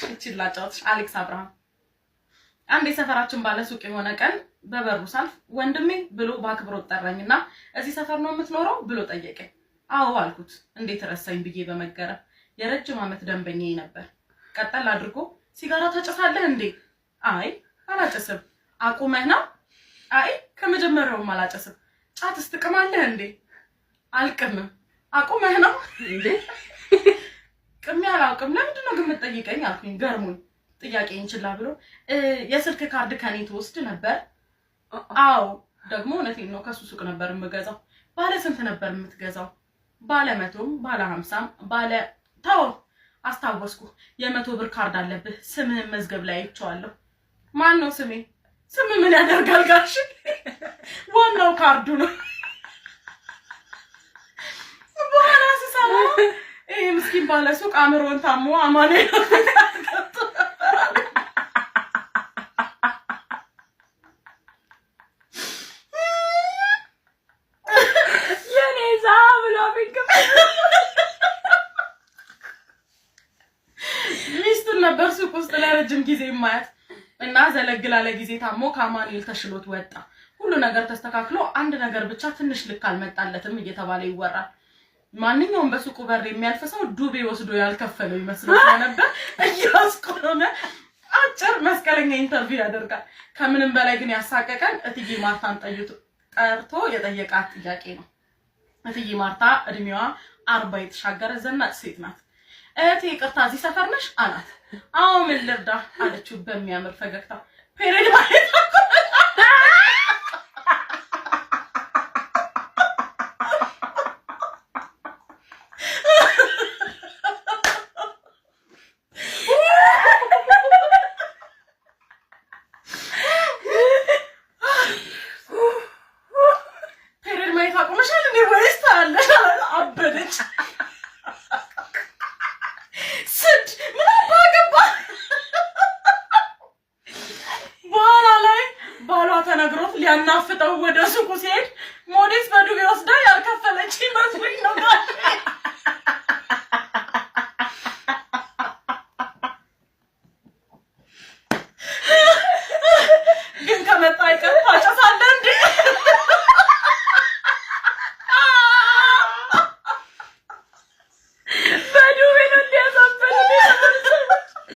እቺላጫውትሽ አሌክስ አብርሃም አንዴ ሰፈራችን ባለ ሱቅ የሆነ ቀን በበሩ ሳልፍ ወንድሜ ብሎ ባክብሮት ጠራኝና እዚህ ሰፈር ነው የምትኖረው ብሎ ጠየቀኝ። አዎ አልኩት እንዴት ረሳኝ ብዬ በመገረም የረጅም ዓመት ደንበኛዬ ነበር። ቀጠል አድርጎ ሲጋራ ታጨሳለህ እንዴ? አይ አላጨስም። አቁመህ ነው? አይ ከመጀመሪያውም አላጨስም። ጫትስ ትቅማለህ እንዴ? አልቅምም። አቁመህ ነው እንዴ? ቅሜ አላውቅም። ለምንድን ነው ግን የምትጠይቀኝ አልኩኝ ገርሞኝ። ጥያቄን ችላ ብሎ የስልክ ካርድ ከኔ ትወስድ ነበር? አዎ ደግሞ እውነቴን ነው ከሱ ሱቅ ነበር የምገዛው። ባለ ስንት ነበር የምትገዛው? ባለ 100ም ባለ 50ም ባለ ተው አስታወስኩ። የ100 ብር ካርድ አለብህ ስምህን መዝገብ ላይ አይቼዋለሁ። ማን ነው ስሜ? ስም ምን ያደርጋል ጋሽ? ዋናው ካርዱ ነው። በኋላ ሲሰማ ይሄ ምስኪን ባለ ሱቅ አምሮን ታሞ አማኔ ነበር ሱቅ ውስጥ ለረጅም ጊዜ ማያት እና ዘለግላለ ጊዜ ታሞ ከአማኑኤል ተሽሎት ወጣ። ሁሉ ነገር ተስተካክሎ አንድ ነገር ብቻ ትንሽ ልክ አልመጣለትም እየተባለ ይወራል። ማንኛውም በሱቁ በር የሚያልፍ ሰው ዱቤ ወስዶ ያልከፈለው ይመስለው ነበር። እያስቆመ አጭር መስቀለኛ ኢንተርቪው ያደርጋል። ከምንም በላይ ግን ያሳቀቀን እትዬ ማርታን ጠርቶ የጠየቃት ጥያቄ ነው። እትዬ ማርታ እድሜዋ 40 የተሻገረ ዘናጭ ሴት ናት። እህቴ ይቅርታ እዚህ ሰፈር ነሽ አላት። አዎ ምን ልርዳ አለችው በሚያምር ፈገግታ። ፔሬድ ማለት ፔሬድ ማለት አቁመሻል እንዴ ወይስ ታለሽ? አበደች። ተነግሮት ሊያናፍጠው ወደ ሱቁ ሲሄድ ሞዴስ በዱቤ ወስዳ ያልከፈለች ይመስልኝ ነው።